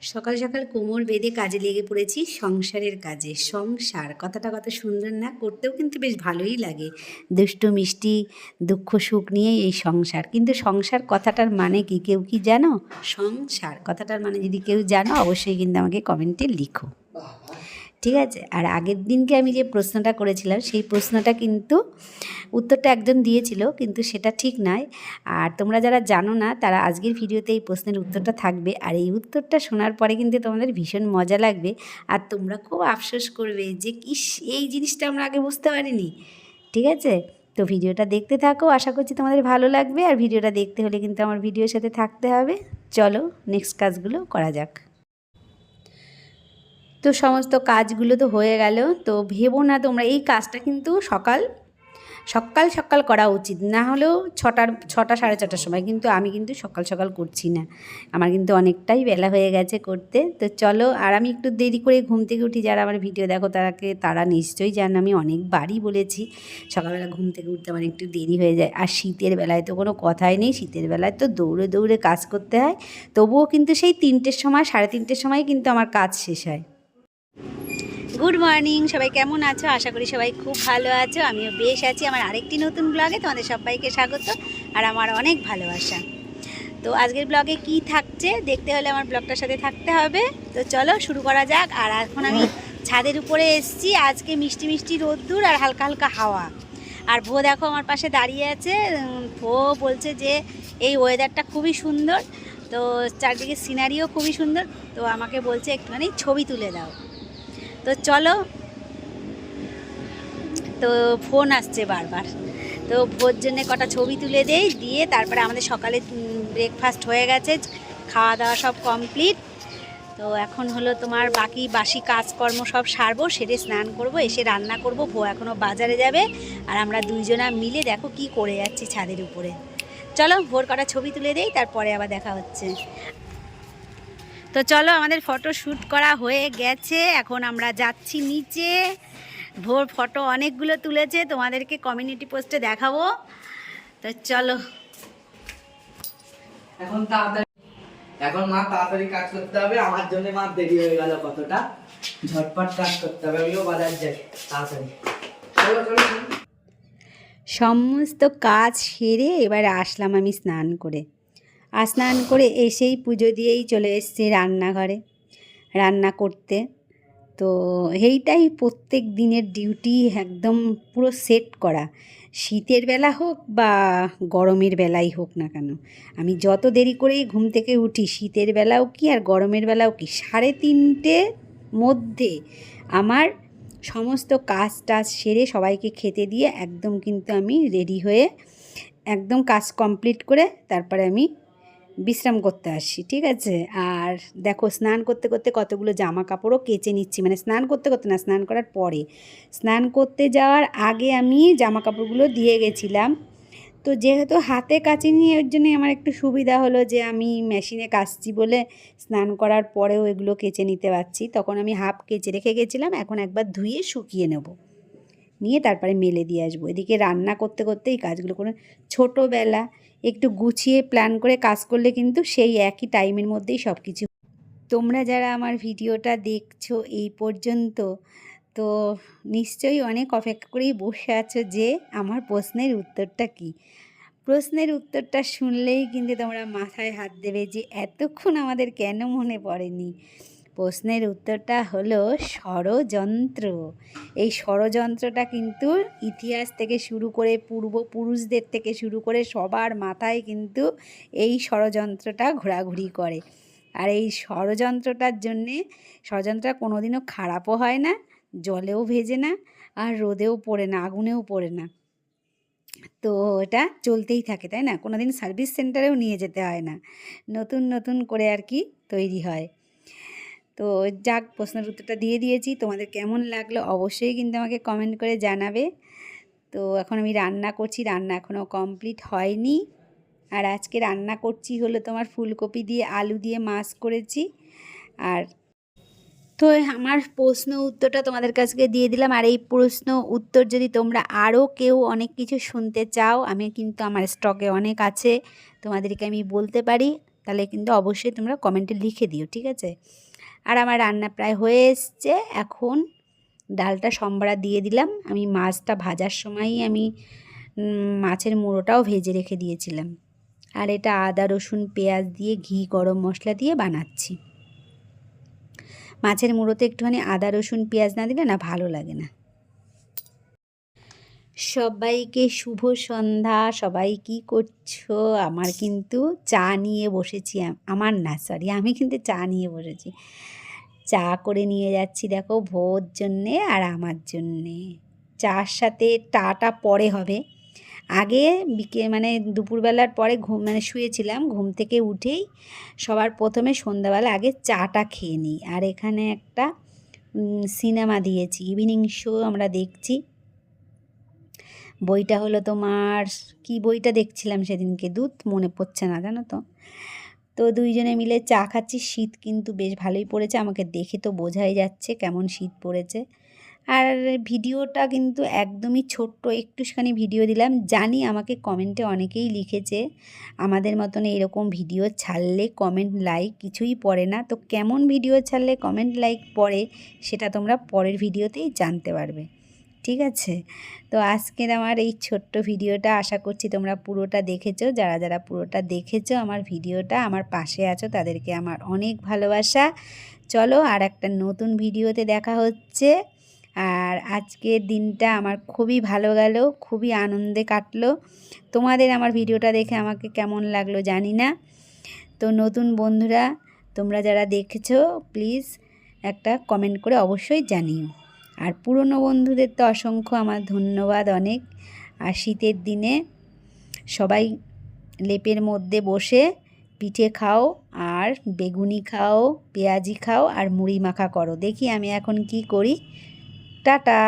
সকাল সকাল কোমর বেঁধে কাজে লেগে পড়েছি সংসারের কাজে। সংসার কথাটা কত সুন্দর না, করতেও কিন্তু বেশ ভালোই লাগে। দুষ্টু মিষ্টি দুঃখ সুখ নিয়েই এই সংসার। কিন্তু সংসার কথাটার মানে কি কেউ কি জানো? সংসার কথাটার মানে যদি কেউ জানো অবশ্যই কিন্তু আমাকে কমেন্টে লিখো, ঠিক আছে? আর আগের দিনকে আমি যে প্রশ্নটা করেছিলাম সেই প্রশ্নটা কিন্তু উত্তরটা একজন দিয়েছিল, কিন্তু সেটা ঠিক নয়। আর তোমরা যারা জানো না তারা আজকের ভিডিওতে এই প্রশ্নের উত্তরটা থাকবে, আর এই উত্তরটা শোনার পরে কিন্তু তোমাদের ভীষণ মজা লাগবে আর তোমরা খুব আফসোস করবে যে ইস, এই জিনিসটা আমরা আগে বুঝতে পারিনি। ঠিক আছে, তো ভিডিওটা দেখতে থাকো, আশা করছি তোমাদের ভালো লাগবে। আর ভিডিওটা দেখতে হলে কিন্তু আমার ভিডিওর সাথে থাকতে হবে। চলো নেক্সট কাজগুলো করা যাক। তো সমস্ত কাজগুলো তো হয়ে গেল। তো ভেবো না তোমরা, এই কাজটা কিন্তু সকাল সকাল করা উচিত, না হলেও ছটা সাড়ে ছটার সময়, কিন্তু আমি কিন্তু সকাল সকাল করছি না, আমার কিন্তু অনেকটাই বেলা হয়ে গেছে করতে। তো চলো, আর আমি একটু দেরি করে ঘুম থেকে উঠি। যারা আমার ভিডিও দেখো তারা নিশ্চয়ই জান, আমি অনেকবারই বলেছি সকালবেলা ঘুম থেকে উঠতে আমার একটু দেরি হয়ে যায়। আর শীতের বেলায় তো কোনো কথাই নেই, শীতের বেলায় তো দৌড়ে দৌড়ে কাজ করতে হয়। তবুও কিন্তু সেই 3টের সময়, 3:30-র সময় কিন্তু আমার কাজ শেষ হয়। গুড মর্নিং, সবাই কেমন আছো? আশা করি সবাই খুব ভালো আছো, আমিও বেশ আছি। আমার আরেকটি নতুন ব্লগে তোমাদের সবাইকে স্বাগত আর আমার অনেক ভালোবাসা। তো আজকের ব্লগে কি থাকছে দেখতে হলে আমার ব্লগটার সাথে থাকতে হবে। তো চলো শুরু করা যাক। আর এখন আমি ছাদের উপরে এসেছি, আজকে মিষ্টি মিষ্টি রোদ্দুর আর হালকা হালকা হাওয়া। আর ভো দেখো আমার পাশে দাঁড়িয়ে আছে। ভো বলছে যে এই ওয়েদারটা খুবই সুন্দর, তো চারদিকে সিনারিও খুবই সুন্দর, তো আমাকে বলছে একটুখানি ছবি তুলে দাও। তো চলো, তো ফোন আসছে বারবার, তো ভোর জন্যে কটা ছবি তুলে দেই, দিয়ে তারপরে আমাদের সকালে ব্রেকফাস্ট হয়ে গেছে, খাওয়া দাওয়া সব কমপ্লিট। তো এখন হলো তোমার বাকি বাসি কাজকর্ম সব সারবো, সেরে স্নান করব, এসে রান্না করব। ভো এখনও বাজারে যাবে আর আমরা দুইজনা মিলে দেখো কি করে যাচ্ছি ছাদের উপরে। চলো ভোর কটা ছবি তুলে দেই, তারপরে আবার দেখা হচ্ছে। তো চলো, আমাদের ফটো শ্যুট করা হয়ে গেছে, এখন আমরা যাচ্ছি নিচে। ভোর ফটো অনেকগুলো তুলেছে, তোমাদেরকে কমিউনিটি পোস্টে দেখাবো। তো চলো, এখন মা তাড়াতাড়ি কাজ করতে হবে, আমার জন্য মা দেরি হয়ে গেল কতটা, ঝটপট কাজ করতে হবে, আমিও বাজার যাই তাড়াতাড়ি। সমস্ত কাজ সেরে এবার আসলাম আমি স্নান করে। আর স্নান করে এসেই পুজো দিয়েই চলে এসেছি রান্নাঘরে রান্না করতে। তো এইটাই প্রত্যেক দিনের ডিউটি, একদম পুরো সেট করা। শীতের বেলা হোক বা গরমের বেলাই হোক না কেন, আমি যত দেরি করেই ঘুম থেকে উঠি, শীতের বেলাও কি আর গরমের বেলাও কি, 3:30 মধ্যে আমার সমস্ত কাজ টাজ সেরে সবাইকে খেতে দিয়ে একদম কিন্তু আমি রেডি হয়ে একদম কাজ কমপ্লিট করে তারপরে আমি বিশ্রাম করতে আসি, ঠিক আছে? আর দেখো, স্নান করতে করতে কতগুলো জামা কাপড়ও কেচে নিচ্ছি, মানে স্নান করতে করতে না, স্নান করার পরে। স্নান করতে যাওয়ার আগে আমি জামা কাপড়গুলো দিয়ে গেছিলাম। তো যেহেতু হাতে কাচিনি, ওর জন্য আমার একটু সুবিধা হলো যে আমি মেশিনে কাচছি বলে স্নান করার পরেও এগুলো কেচে নিতে পারছি। তখন আমি হাফ কেচে রেখে গেছিলাম, এখন একবার ধুয়ে শুকিয়ে নেব, নিয়ে তারপরে মেলে দিয়ে আসবো। এদিকে রান্না করতে করতে এই কাজগুলো করে, ছোটোবেলা একটু গুছিয়ে প্ল্যান করে কাজ করলে কিন্তু সেই একই টাইমের মধ্যেই সব কিছু। তোমরা যারা আমার ভিডিওটা দেখছো এই পর্যন্ত, তো নিশ্চয়ই অনেক অপেক্ষা করেই বসে আছো যে আমার প্রশ্নের উত্তরটা কী। প্রশ্নের উত্তরটা শুনলেই কিন্তু তোমরা মাথায় হাত দেবে যে এতক্ষণ আমাদের কেন মনে পড়েনি। প্রশ্নের উত্তরটা হলো ষড়যন্ত্র। এই ষড়যন্ত্রটা কিন্তু ইতিহাস থেকে শুরু করে পূর্বপুরুষদের থেকে শুরু করে সবার মাথায় কিন্তু এই ষড়যন্ত্রটা ঘোরাঘুরি করে। আর এই ষড়যন্ত্রটার জন্যে, ষড়যন্ত্রটা কোনোদিনও খারাপও হয় না, জলেও ভেজে না, আর রোদেও পড়ে না, আগুনেও পড়ে না। তো এটা চলতেই থাকে, তাই না? কোনো দিন সার্ভিস সেন্টারেও নিয়ে যেতে হয় না, নতুন নতুন করে আর কি তৈরি হয়। তো যাক, প্রশ্নের উত্তরটা দিয়ে দিয়েছি। তোমাদের কেমন লাগলো অবশ্যই কিন্তু আমাকে কমেন্ট করে জানাবে। তো এখন আমি রান্না করছি, রান্না এখনও কমপ্লিট হয়নি। আর আজকে রান্না করছি হলো তোমার ফুলকপি দিয়ে আলু দিয়ে মাছ করেছি। আর তো আমার প্রশ্ন উত্তরটা তোমাদের কাছে দিয়ে দিলাম। আর এই প্রশ্ন উত্তর যদি তোমরা আরও কেউ অনেক কিছু শুনতে চাও, আমি কিন্তু আমার স্টকে অনেক আছে, তোমাদেরকে আমি বলতে পারি। তাহলে কিন্তু অবশ্যই তোমরা কমেন্টে লিখে দিও, ঠিক আছে। আর আমার রান্না প্রায় হয়ে এসছে। এখন ডালটা সম্বরা দিয়ে দিলাম। আমি মাছটা ভাজার সময়ই আমি মাছের মুড়োটাও ভেজে রেখে দিয়েছিলাম। আর এটা আদা রসুন পেঁয়াজ দিয়ে ঘি গরম মশলা দিয়ে বানাচ্ছি। মাছের মুড়োতে একটুখানি আদা রসুন পেঁয়াজ না দিলে না ভালো লাগে না। সবাইকে শুভ সন্ধ্যা। সবাই কি করছো? আমার কিন্তু চা নিয়ে বসেছি, আমি কিন্তু চা নিয়ে বসেছি। চা করে নিয়ে যাচ্ছি দেখো ভোর জন্যে আর আমার জন্যে। চার সাথে টাটা পরে হবে। আগে মানে দুপুরবেলার পরে শুয়েছিলাম, ঘুম থেকে উঠেই সবার প্রথমে সন্ধ্যাবেলা আগে চাটা খেয়ে নিই। আর এখানে একটা সিনেমা দিয়েছি, ইভিনিং শো আমরা দেখছি। বইটা হলো তোমার, কি বইটা দেখছিলাম সেদিনকে, দূত মনে পড়ছে না জানো তো। তো দুইজনে মিলে চা খাচ্ছি। শীত কিন্তু বেশ ভালোই পড়েছে, আমাকে দেখে তো বোঝাই যাচ্ছে কেমন শীত পড়েছে। আর ভিডিওটা কিন্তু একদমই ছোট্ট একটুখানি ভিডিও দিলাম। জানি আমাকে কমেন্টে অনেকেই লিখেছে আমাদের মতন এরকম ভিডিও ছাড়লে কমেন্ট লাইক কিছুই পড়ে না। তো কেমন ভিডিও ছাড়লে কমেন্ট লাইক পড়ে সেটা তোমরা পরের ভিডিওতেই জানতে পারবে, ঠিক আছে। তো আজকের আমার এই ছোট্ট ভিডিওটা আশা করছি তোমরা পুরোটা দেখেছো। যারা যারা পুরোটা দেখেছো আমার ভিডিওটা, আমার পাশে আছো, তাদেরকে আমার অনেক ভালোবাসা। চলো আর একটা নতুন ভিডিওতে দেখা হচ্ছে। আর আজকের দিনটা আমার খুবই ভালো গেল, খুবই আনন্দে কাটলো। তোমাদের আমার ভিডিওটা দেখে আমাকে কেমন লাগলো জানি না। তো নতুন বন্ধুরা তোমরা যারা দেখেছো প্লিজ একটা কমেন্ট করে অবশ্যই জানিও। আর পুরনো বন্ধুদের তো অসংখ্য আমার ধন্যবাদ অনেক। আর শীতের দিনে সবাই লেপের মধ্যে বসে পিঠে খাও আর বেগুনি খাও, পেঁয়াজি খাও আর মুড়ি মাখা করো। দেখি আমি এখন কি করি। টাটা।